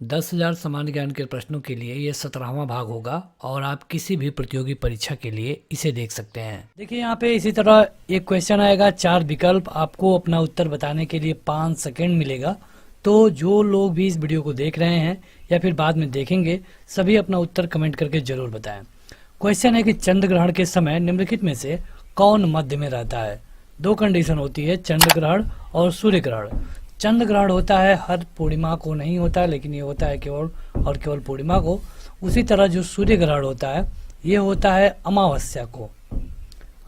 10,000 सामान्य ज्ञान के प्रश्नों के लिए ये 17वां भाग होगा और आप किसी भी प्रतियोगी परीक्षा के लिए इसे देख सकते हैं। देखिए यहाँ पे इसी तरह एक क्वेश्चन आएगा, 4 विकल्प, आपको अपना उत्तर बताने के लिए 5 सेकंड मिलेगा। तो जो लोग भी इस वीडियो को देख रहे हैं या फिर बाद में देखेंगे, सभी अपना उत्तर कमेंट करके जरूर बताएं। क्वेश्चन है कि चंद्र ग्रहण के समय निम्नलिखित में से कौन मध्य में रहता है। दो कंडीशन होती है, चंद्र ग्रहण और सूर्य ग्रहण। चंद्र ग्रहण होता है हर पूर्णिमा को नहीं होता है, लेकिन ये होता है केवल और केवल पूर्णिमा को। उसी तरह जो सूर्य ग्रहण होता है ये होता है अमावस्या को।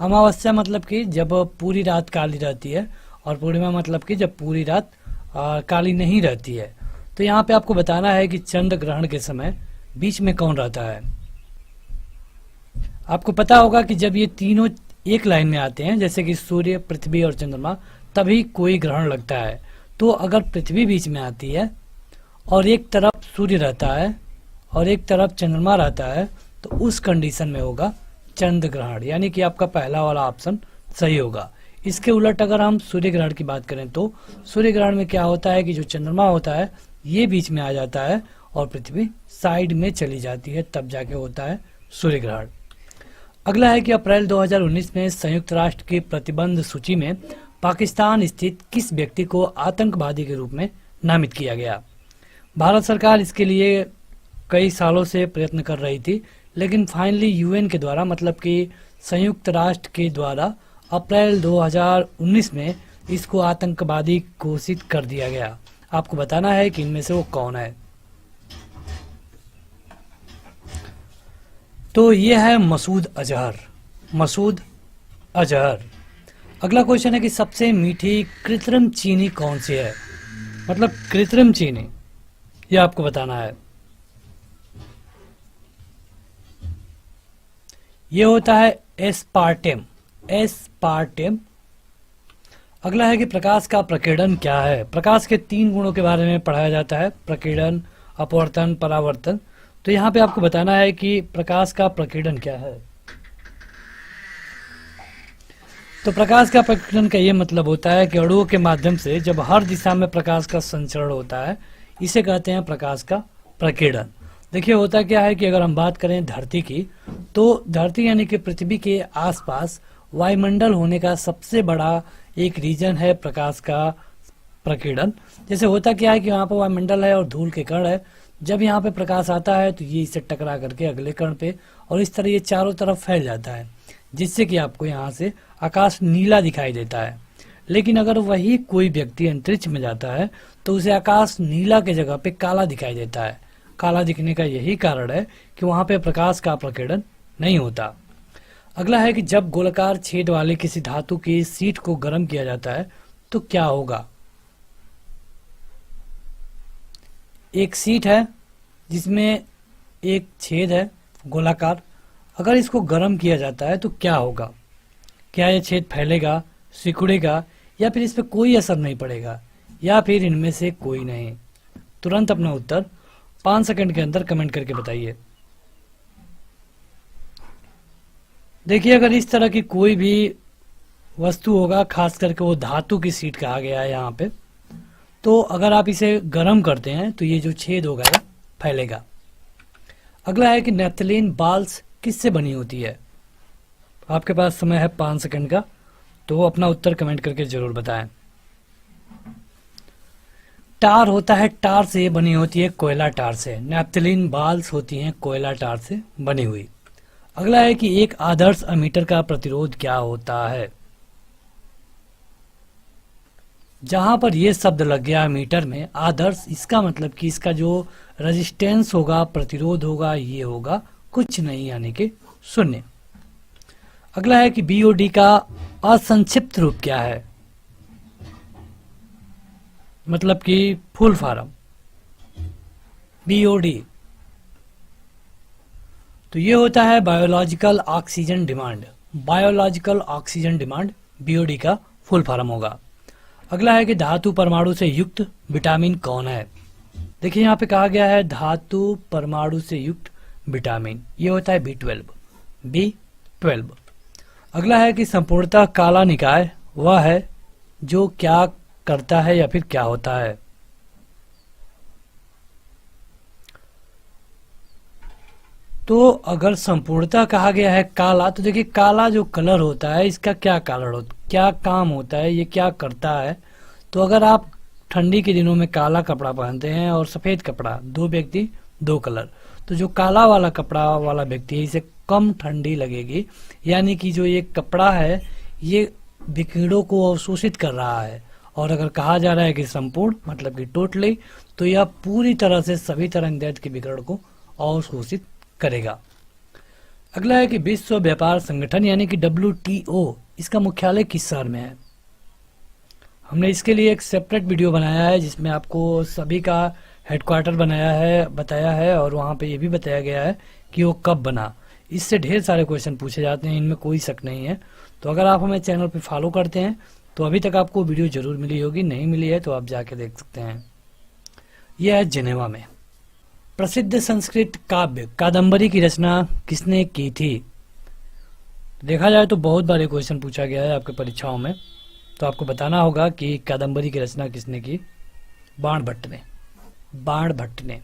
अमावस्या मतलब कि जब पूरी रात काली रहती है, और पूर्णिमा मतलब कि जब पूरी रात काली नहीं रहती है। तो यहाँ पे आपको बताना है कि चंद्र ग्रहण के समय बीच में कौन रहता है। आपको पता होगा कि जब ये तीनों एक लाइन में आते हैं, जैसे कि सूर्य, पृथ्वी और चंद्रमा, तभी कोई ग्रहण लगता है। तो अगर पृथ्वी बीच में आती है और एक तरफ सूर्य रहता है और एक तरफ चंद्रमा रहता है, तो उस कंडीशन में होगा चंद्र ग्रहण, यानी कि आपका पहला वाला ऑप्शन सही होगा। इसके उलट अगर हम सूर्य ग्रहण की बात करें तो सूर्य ग्रहण में क्या होता है कि जो चंद्रमा होता है ये बीच में आ जाता है और पृथ्वी साइड में चली जाती है, तब जाके होता है सूर्य ग्रहण। अगला है कि अप्रैल 2019 में संयुक्त राष्ट्र की प्रतिबंध सूची में पाकिस्तान स्थित किस व्यक्ति को आतंकवादी के रूप में नामित किया गया। भारत सरकार इसके लिए कई सालों से प्रयत्न कर रही थी, लेकिन फाइनली यूएन के द्वारा, मतलब कि संयुक्त राष्ट्र के द्वारा अप्रैल 2019 में इसको आतंकवादी घोषित कर दिया गया। आपको बताना है कि इनमें से वो कौन है। तो ये है मसूद अजहर। मसूद अजहर। अगला क्वेश्चन है कि सबसे मीठी कृत्रिम चीनी कौन सी है। मतलब कृत्रिम चीनी, ये आपको बताना है। ये होता है एस्पार्टेम। एस्पार्टेम। अगला है कि प्रकाश का प्रकीर्णन क्या है। प्रकाश के 3 गुणों के बारे में पढ़ाया जाता है, प्रकीर्णन, अपवर्तन, परावर्तन। तो यहाँ पे आपको बताना है कि प्रकाश का प्रकीर्णन क्या है। तो प्रकाश का प्रकीर्णन का ये मतलब होता है कि अणुओं के माध्यम से जब हर दिशा में प्रकाश का संचरण होता है, इसे कहते हैं प्रकाश का प्रकीर्णन। देखिए होता क्या है कि अगर हम बात करें धरती की, तो धरती यानी कि पृथ्वी के आसपास वायुमंडल होने का सबसे बड़ा एक रीजन है प्रकाश का प्रकीर्णन। जैसे होता क्या है कि यहाँ पर वायुमंडल है और धूल के कण है, जब यहाँ पे प्रकाश आता है तो ये इसे टकरा करके अगले कण पे, और इस तरह ये चारों तरफ फैल जाता है, जिससे कि आपको यहाँ से आकाश नीला दिखाई देता है। लेकिन अगर वही कोई व्यक्ति अंतरिक्ष में जाता है तो उसे आकाश नीला के जगह पे काला दिखाई देता है। काला दिखने का यही कारण है कि वहां पे प्रकाश का प्रकीर्णन नहीं होता। अगला है कि जब गोलाकार छेद वाले किसी धातु की शीट को गर्म किया जाता है तो क्या होगा। एक शीट है जिसमें एक छेद है गोलाकार, अगर इसको गर्म किया जाता है तो क्या होगा। क्या यह छेद फैलेगा, सिकुड़ेगा, या फिर इस पर कोई असर नहीं पड़ेगा, या फिर इनमें से कोई नहीं। तुरंत अपना उत्तर 5 सेकंड के अंदर कमेंट करके बताइए। देखिए अगर इस तरह की कोई भी वस्तु होगा, खास करके वो धातु की शीट कहा गया है यहाँ पे, तो अगर आप इसे गर्म करते हैं तो ये जो छेद होगा ये फैलेगा। अगला है कि नेफ्थलीन बाल्स किससे बनी होती है। आपके पास समय है 5 सेकंड का, तो अपना उत्तर कमेंट करके जरूर बताएं। टार होता है, टार से बनी होती है, कोयला टार से। नेफ्थलीन बाल्स होती हैं कोयला टार से बनी हुई। अगला है कि एक आदर्श अमीटर का प्रतिरोध क्या होता है। जहां पर ये शब्द लग गया मीटर में आदर्श, इसका मतलब कि इसका जो रेजिस्टेंस होगा, प्रतिरोध होगा, ये होगा कुछ नहीं, यानी कि 0। अगला है कि बीओडी का असंक्षिप्त रूप क्या है, मतलब कि फुल फॉर्म बीओडी। तो ये होता है biological oxygen demand. Biological oxygen demand BOD का फुल फॉर्म होगा। अगला है कि धातु परमाणु से युक्त विटामिन कौन है। देखिए यहाँ पे कहा गया है धातु परमाणु से युक्त विटामिन, ये होता है B12। अगला है कि संपूर्णतः काला निकाय वह है जो क्या करता है या फिर क्या होता है। तो अगर संपूर्णता कहा गया है काला, तो देखिए काला जो कलर होता है इसका क्या काम होता है, ये क्या करता है। तो अगर आप ठंडी के दिनों में काला कपड़ा पहनते हैं और सफेद कपड़ा, दो व्यक्ति दो कलर, तो जो काला वाला कपड़ा वाला व्यक्ति है इसे कम ठंडी लगेगी, यानी कि जो ये कपड़ा है ये विकिरणों को अवशोषित कर रहा है। और अगर कहा जा रहा है कि संपूर्ण मतलब कि टोटली, तो यह पूरी तरह से सभी तरंगदैर्ध्य के विकिरण को अवशोषित करेगा। अगला है कि विश्व व्यापार संगठन यानी कि WTO, इसका मुख्यालय किस शहर में है। हमने इसके लिए एक सेपरेट वीडियो बनाया है जिसमें आपको सभी का हेडक्वार्टर बताया है और वहाँ पे ये भी बताया गया है कि वो कब बना। इससे ढेर सारे क्वेश्चन पूछे जाते हैं, इनमें कोई शक नहीं है। तो अगर आप हमें चैनल पे फॉलो करते हैं तो अभी तक आपको वीडियो जरूर मिली होगी, नहीं मिली है तो आप जाके देख सकते हैं। यह है जिनेवा में। प्रसिद्ध संस्कृत काव्य कादम्बरी की रचना किसने की थी। देखा जाए तो बहुत बार क्वेश्चन पूछा गया है आपके परीक्षाओं में, तो आपको बताना होगा कि कादम्बरी की रचना किसने की। बाणभट्ट ने।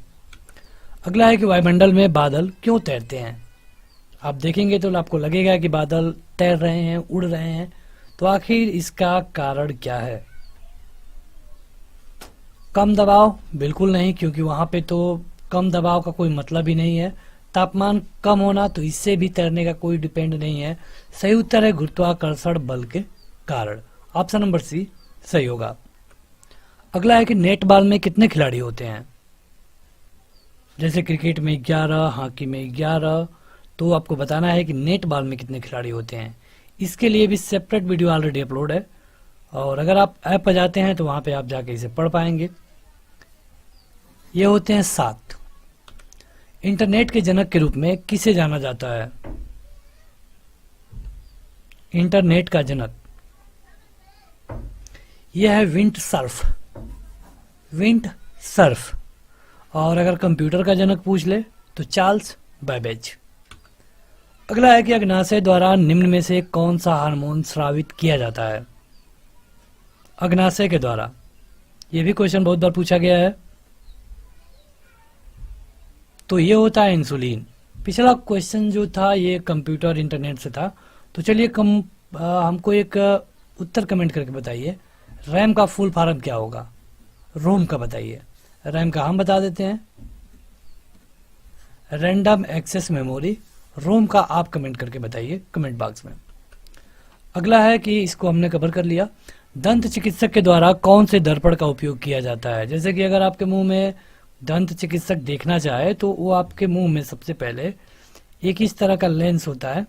अगला है कि वायुमंडल में बादल क्यों तैरते हैं। आप देखेंगे तो आपको लगेगा कि बादल तैर रहे हैं, उड़ रहे हैं, तो आखिर इसका कारण क्या है। कम दबाव, बिल्कुल नहीं, क्योंकि वहां पे तो कम दबाव का कोई मतलब ही नहीं है। तापमान कम होना, तो इससे भी तैरने का कोई डिपेंड नहीं है। सही उत्तर है गुरुत्वाकर्षण बल के कारण। ऑप्शन नंबर सी सही होगा। अगला है कि नेट बॉल में कितने खिलाड़ी होते हैं। जैसे क्रिकेट में 11, हॉकी में 11, तो आपको बताना है कि नेट बॉल में कितने खिलाड़ी होते हैं। इसके लिए भी सेपरेट वीडियो ऑलरेडी अपलोड है, और अगर आप ऐप पर जाते हैं तो वहां पे आप जाके इसे पढ़ पाएंगे। ये होते हैं 7। इंटरनेट के जनक के रूप में किसे जाना जाता है। इंटरनेट का जनक यह है विंड सर्फ। और अगर कंप्यूटर का जनक पूछ ले तो चार्ल्स बैबेज। अगला है कि अग्नाशय द्वारा निम्न में से कौन सा हार्मोन स्रावित किया जाता है। अग्नाशय के द्वारा, यह भी क्वेश्चन बहुत बार पूछा गया है। तो ये होता है इंसुलिन। पिछला क्वेश्चन जो था ये कंप्यूटर इंटरनेट से था। तो चलिए हमको एक उत्तर कमेंट करके बताइए, रैम का फुल फॉर्म क्या होगा। रोम का बताइए। रैम का हम बता देते हैं, रैंडम एक्सेस मेमोरी। रोम का आप कमेंट करके बताइए कमेंट बॉक्स में। अगला है कि इसको हमने कवर कर लिया। दंत चिकित्सक के द्वारा कौन से दर्पण का उपयोग किया जाता है। जैसे कि अगर आपके मुंह में दंत चिकित्सक देखना चाहे तो वो आपके मुंह में सबसे पहले एक इस तरह का लेंस होता है,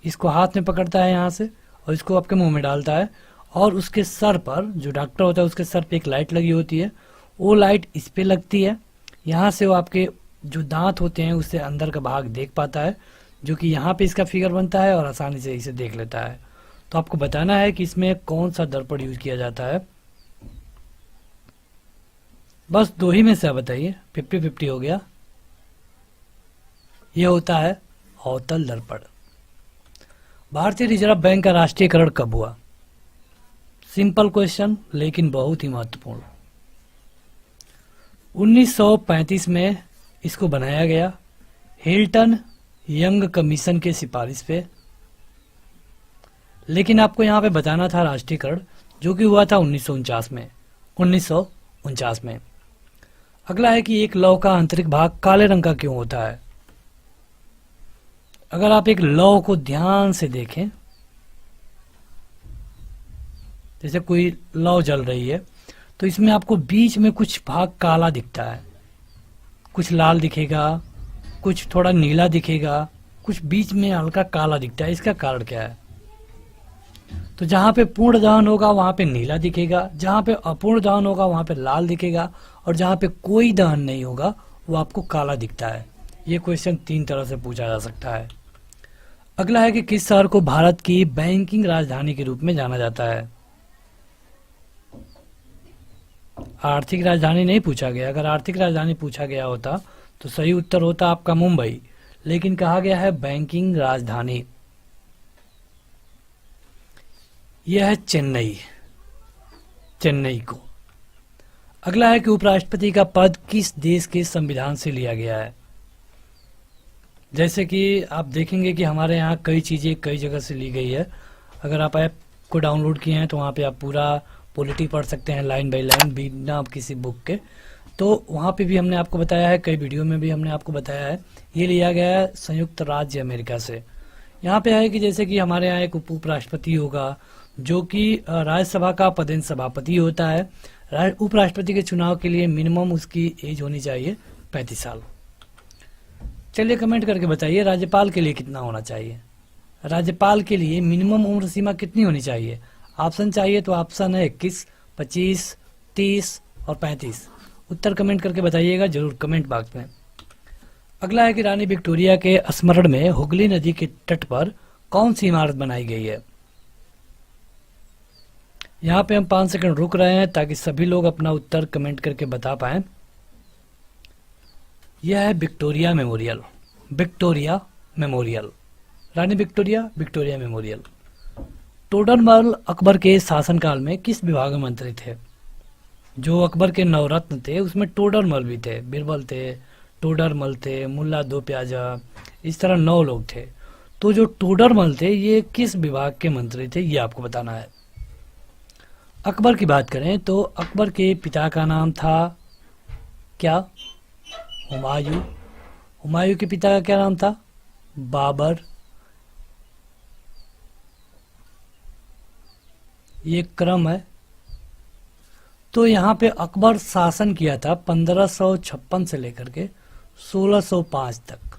इसको हाथ में पकड़ता है यहाँ से और इसको आपके मुंह में डालता है, और उसके सर पर, जो डॉक्टर होता है उसके सर पे एक लाइट लगी होती है, वो लाइट इस पे लगती है। यहाँ से वो आपके जो दांत होते हैं उससे अंदर का भाग देख पाता है, जो कि यहाँ पे इसका फिगर बनता है और आसानी से इसे देख लेता है। तो आपको बताना है कि इसमें कौन सा दर्पण यूज किया जाता है। बस दो ही में से आप बताइए, 50-50 हो गया। यह होता है अवतल दर्पण। भारतीय रिजर्व बैंक का राष्ट्रीयकरण कब हुआ। सिंपल क्वेश्चन लेकिन बहुत ही महत्वपूर्ण। 1935 में इसको बनाया गया, हिल्टन यंग कमीशन के सिफारिश पे। लेकिन आपको यहाँ पे बताना था राष्ट्रीयकरण, जो कि हुआ था 1949 में। अगला है कि एक लौ का आंतरिक भाग काले रंग का क्यों होता है। अगर आप एक लौ को ध्यान से देखें, जैसे कोई लौ जल रही है, तो इसमें आपको बीच में कुछ भाग काला दिखता है, कुछ लाल दिखेगा, कुछ थोड़ा नीला दिखेगा, कुछ बीच में हल्का काला दिखता है। इसका कारण क्या है। तो जहां पे पूर्ण दहन होगा वहां पे नीला दिखेगा, जहां पे अपूर्ण दहन होगा वहां पे लाल दिखेगा, और जहां पे कोई दहन नहीं होगा वो आपको काला दिखता है। ये क्वेश्चन 3 तरह से पूछा जा सकता है। अगला है कि किस शहर को भारत की बैंकिंग राजधानी के रूप में जाना जाता है। आर्थिक राजधानी नहीं पूछा गया। अगर आर्थिक राजधानी पूछा गया होता तो सही उत्तर होता आपका मुंबई, लेकिन कहा गया है बैंकिंग राजधानी। यह है चेन्नई को। अगला है कि उपराष्ट्रपति का पद किस देश के संविधान से लिया गया है। जैसे कि आप देखेंगे कि हमारे यहाँ कई चीज़ें कई जगह से ली गई है। अगर आप ऐप को डाउनलोड किए हैं तो वहाँ पे आप पूरा पॉलिटी पढ़ सकते हैं लाइन बाय लाइन बिना किसी बुक के। तो वहाँ पे भी हमने आपको बताया है, कई वीडियो में भी हमने आपको बताया है। ये लिया गया है संयुक्त राज्य अमेरिका से। यहाँ पे है कि जैसे कि हमारे यहाँ एक उपराष्ट्रपति होगा जो कि राज्यसभा का पदेन सभापति होता है। उपराष्ट्रपति के चुनाव के लिए मिनिमम उसकी एज होनी चाहिए 35 साल। चलिए कमेंट करके बताइए राज्यपाल के लिए कितना होना चाहिए। राज्यपाल के लिए मिनिमम उम्र सीमा कितनी होनी चाहिए? ऑप्शन चाहिए तो ऑप्शन है 21, 25, 30 और 35। उत्तर कमेंट करके बताइएगा जरूर कमेंट बॉक्स में। अगला है कि रानी विक्टोरिया के स्मरण में हुगली नदी के तट पर कौन सी इमारत बनाई गई है? यहाँ पे हम 5 सेकंड रुक रहे हैं ताकि सभी लोग अपना उत्तर कमेंट करके बता पाए। यह है विक्टोरिया मेमोरियल। विक्टोरिया मेमोरियल, रानी Victoria Victoria Memorial. Todarmal Akbar के शासनकाल में किस विभाग में मंत्री थे? जो अकबर के नवरत्न थे उसमें टोडरमल भी थे, बीरबल थे, टोडरमल थे, मुल्ला दो प्याजा, इस तरह 9 लोग थे। तो जो टोडरमल थे ये किस विभाग के मंत्री थे ये आपको बताना है। अकबर की बात करें तो अकबर के पिता का नाम था क्या? हुमायूं। हुमायूं के पिता का क्या नाम था? बाबर। ये क्रम है। तो यहाँ पे अकबर शासन किया था 1556 से लेकर के 1605 तक।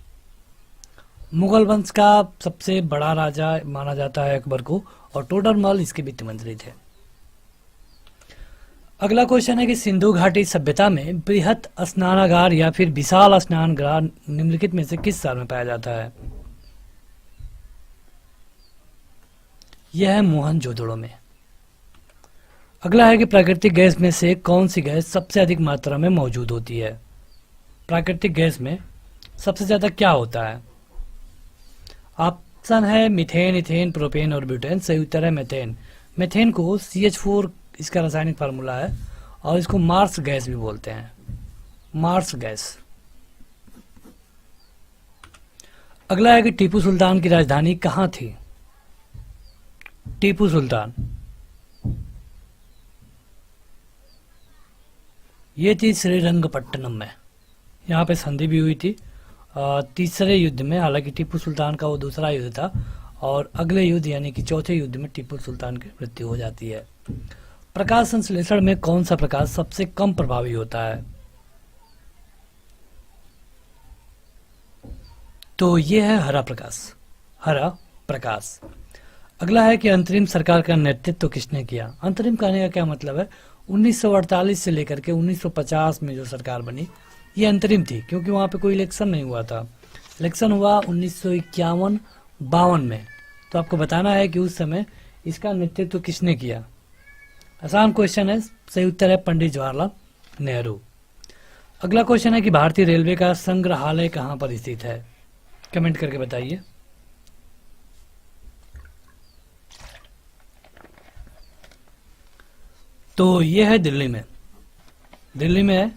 मुगल वंश का सबसे बड़ा राजा माना जाता है अकबर को, और टोडरमल इसके वित्त मंत्री थे। अगला क्वेश्चन है कि सिंधु घाटी सभ्यता में बृहत स्नानागार या फिर विशाल स्नानगृह निम्नलिखित में से किस शहर में पाया जाता है? यह है मोहनजोदड़ो में। अगला है कि प्राकृतिक गैस में से कौन सी गैस सबसे अधिक मात्रा में मौजूद होती है? प्राकृतिक गैस में सबसे ज्यादा क्या होता है? ऑप्शन है मीथेन, इथेन, प्रोपेन और ब्यूटेन। सही उत्तर है मीथेन। मीथेन को CH4 इसका रासायनिक फार्मूला है, और इसको मार्स गैस भी बोलते हैं, मार्स गैस। अगला है कि टीपू सुल्तान की राजधानी कहाँ थी? टीपू सुल्तान, ये थी श्रीरंगपट्टनम में। यहाँ पे संधि भी हुई थी तीसरे युद्ध में। हालांकि टीपू सुल्तान का वो दूसरा युद्ध था, और अगले युद्ध यानी कि चौथे युद्ध में टीपू सुल्तान की मृत्यु हो जाती है। प्रकाश संश्लेषण में कौन सा प्रकाश सबसे कम प्रभावी होता है? तो ये है हरा प्रकाश, हरा प्रकाश। अगला है कि अंतरिम सरकार का नेतृत्व किसने किया? अंतरिम कहने का क्या मतलब है? 1948 से लेकर के 1950 में जो सरकार बनी ये अंतरिम थी, क्योंकि वहां पे कोई इलेक्शन नहीं हुआ था। इलेक्शन हुआ 1951-52 में। तो आपको बताना है कि उस समय इसका नेतृत्व किसने किया। आसान क्वेश्चन है, सही उत्तर है पंडित जवाहरलाल नेहरू। अगला क्वेश्चन है कि भारतीय रेलवे का संग्रहालय कहां पर स्थित है? कमेंट करके बताइए। तो ये है दिल्ली में, दिल्ली में है।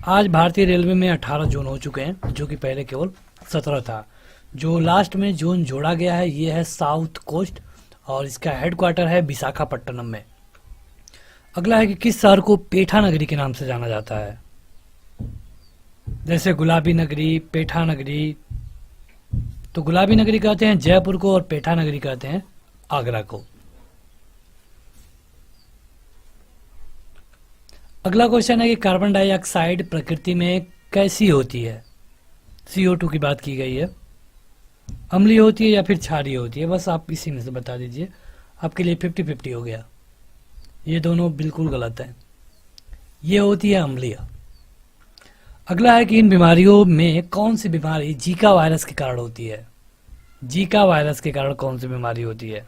आज भारतीय रेलवे में 18 जोन हो चुके हैं, जो कि पहले केवल 17 था। जो लास्ट में जोन जोड़ा गया है ये है साउथ कोस्ट, और इसका हेडक्वार्टर है विशाखापट्टनम में। अगला है कि किस शहर को पेठा नगरी के नाम से जाना जाता है? जैसे गुलाबी नगरी, पेठा नगरी। तो गुलाबी नगरी कहते हैं जयपुर को, और पेठा नगरी कहते हैं आगरा को। अगला क्वेश्चन है कि कार्बन डाइऑक्साइड प्रकृति में कैसी होती है? CO2 की बात की गई है। अम्लीय होती है या फिर क्षारीय होती है? बस आप इसी में से बता दीजिए। आपके लिए 50-50 हो गया। ये दोनों बिल्कुल गलत है। ये होती है अम्लीय। अगला है कि इन बीमारियों में कौन सी बीमारी जीका वायरस के कारण होती है? जीका वायरस के कारण कौन सी बीमारी होती है?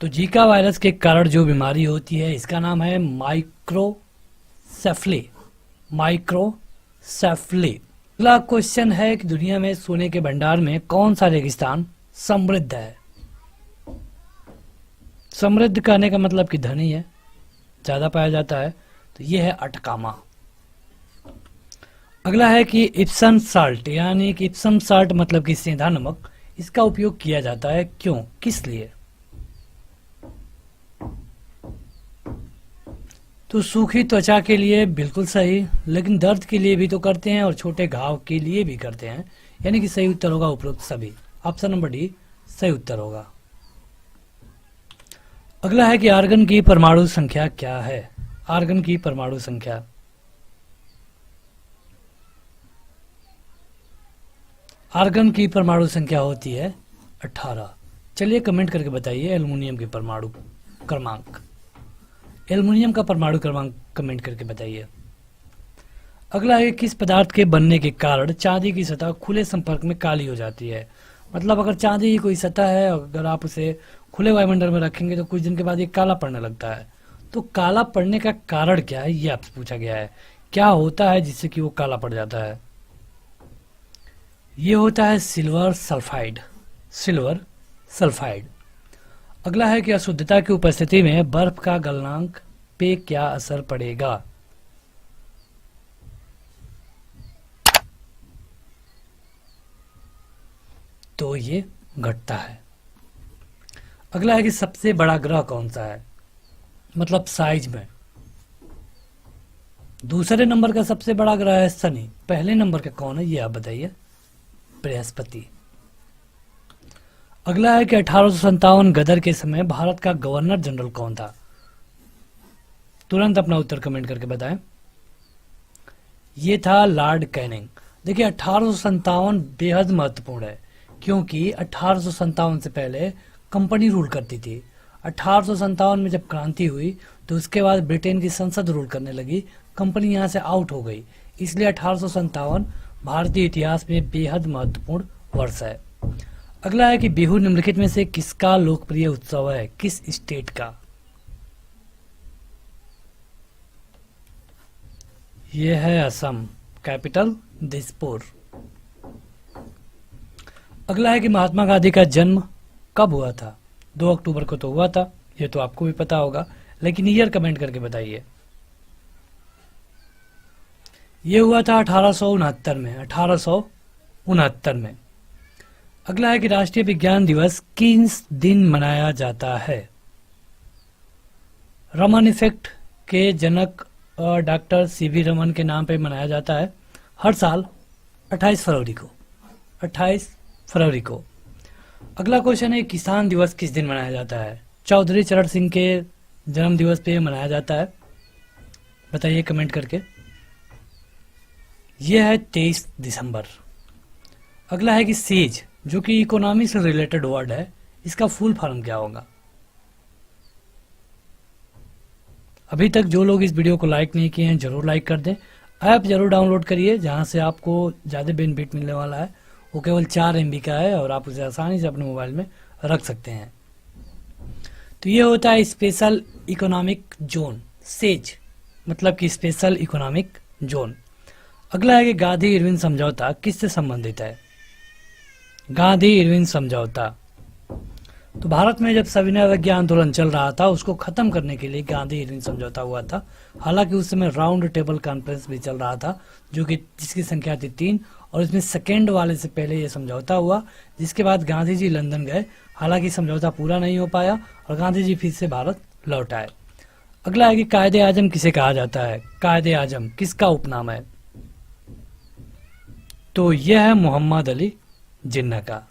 तो जीका वायरस के कारण जो बीमारी होती है इसका नाम है माइक्रोसेफली, माइक्रोसेफली। अगला क्वेश्चन है कि दुनिया में सोने के भंडार में कौन सा रेगिस्तान समृद्ध है? समृद्ध कहने का मतलब कि धनी है, ज्यादा पाया जाता है। तो यह है अटकामा। अगला है कि इप्सम साल्ट, यानी कि इप्सम साल्ट मतलब कि सेंधा नमक, इसका उपयोग किया जाता है क्यों, किस लिए? तो सूखी त्वचा के लिए बिल्कुल सही, लेकिन दर्द के लिए भी तो करते हैं और छोटे घाव के लिए भी करते हैं, यानी कि सही उत्तर होगा उपरोक्त सभी। ऑप्शन नंबर डी सही उत्तर होगा। अगला है कि आर्गन की परमाणु संख्या क्या है? आर्गन की परमाणु संख्या, आर्गन की परमाणु संख्या होती है 18। चलिए कमेंट करके बताइए एल्युमिनियम के परमाणु क्रमांक, एल्युमिनियम का परमाणु क्रमांक कमेंट करके बताइए। अगला है किस पदार्थ के बनने के कारण चांदी की सतह खुले संपर्क में काली हो जाती है? मतलब अगर चांदी की कोई सतह है, अगर आप उसे खुले वायुमंडल में रखेंगे तो कुछ दिन के बाद ये काला पड़ने लगता है। तो काला पड़ने का कारण क्या है, ये आपसे पूछा गया है। क्या होता है जिससे कि वो काला पड़ जाता है? ये होता है सिल्वर सल्फाइड, सिल्वर सल्फाइड। अगला है कि अशुद्धता की उपस्थिति में बर्फ का गलनांक पे क्या असर पड़ेगा? तो ये घटता है। अगला है कि सबसे बड़ा ग्रह कौन सा है, मतलब साइज में? दूसरे नंबर का सबसे बड़ा ग्रह है शनि, पहले नंबर का कौन है ये आप बताइए? बृहस्पति। अगला है कि 1857 गदर के समय भारत का गवर्नर जनरल कौन था? तुरंत अपना उत्तर कमेंट करके बताएं। ये था लॉर्ड कैनिंग। देखिए 1857 बेहद महत्वपूर्ण है, क्योंकि 1857 से पहले कंपनी रूल करती थी। 1857 में जब क्रांति हुई तो उसके बाद ब्रिटेन की संसद रूल करने लगी, कंपनी यहाँ से आउट हो गई। इसलिए 1857 भारतीय इतिहास में बेहद महत्वपूर्ण वर्ष है। अगला है कि बिहू निम्नलिखित में से किसका लोकप्रिय उत्सव है, किस स्टेट का? यह है असम, कैपिटल दिसपुर। अगला है कि महात्मा गांधी का जन्म कब हुआ था? 2 अक्टूबर को तो हुआ था, ये तो आपको भी पता होगा, लेकिन ईयर कमेंट करके बताइए। ये हुआ था 1869 में, 1869 में। अगला है कि राष्ट्रीय विज्ञान दिवस किस दिन मनाया जाता है? रमन इफेक्ट के जनक डॉक्टर सीवी रमन के नाम पे मनाया जाता है हर साल 28 फरवरी को, 28 फरवरी को। अगला क्वेश्चन है किसान दिवस किस दिन मनाया जाता है? चौधरी चरण सिंह के जन्म दिवस पे मनाया जाता है, बताइए कमेंट करके। यह है 23 दिसंबर। अगला है कि सेज, जो कि इकोनॉमी से रिलेटेड वर्ड है, इसका फुल फॉर्म क्या होगा? अभी तक जो लोग इस वीडियो को लाइक नहीं किए हैं जरूर लाइक कर दें। ऐप जरूर डाउनलोड करिए, जहां से आपको ज़्यादा बेनिफिट मिलने वाला है। वो केवल 4 MB का है और आप उसे आसानी से अपने मोबाइल में रख सकते हैं। तो ये होता है स्पेशल इकोनॉमिक जोन, सेज मतलब कि स्पेशल इकोनॉमिक जोन। अगला है कि गांधी इरविन समझौता किससे संबंधित है? गांधी इरविन समझौता, तो भारत में जब सविनय अवज्ञा आंदोलन चल रहा था उसको खत्म करने के लिए गांधी इरविन समझौता हुआ था। हालांकि उस समय राउंड टेबल कॉन्फ्रेंस भी चल रहा था, जो कि जिसकी संख्या थी 3, और इसमें सेकेंड वाले से पहले ये समझौता हुआ, जिसके बाद गांधी जी लंदन गए। हालांकि समझौता पूरा नहीं हो पाया और गांधी जी फिर से भारत लौट आए। अगला है कि कायदे आजम किसे कहा जाता है? कायदे आजम किसका उपनाम है? तो यह है मोहम्मद अली जिन्ना का।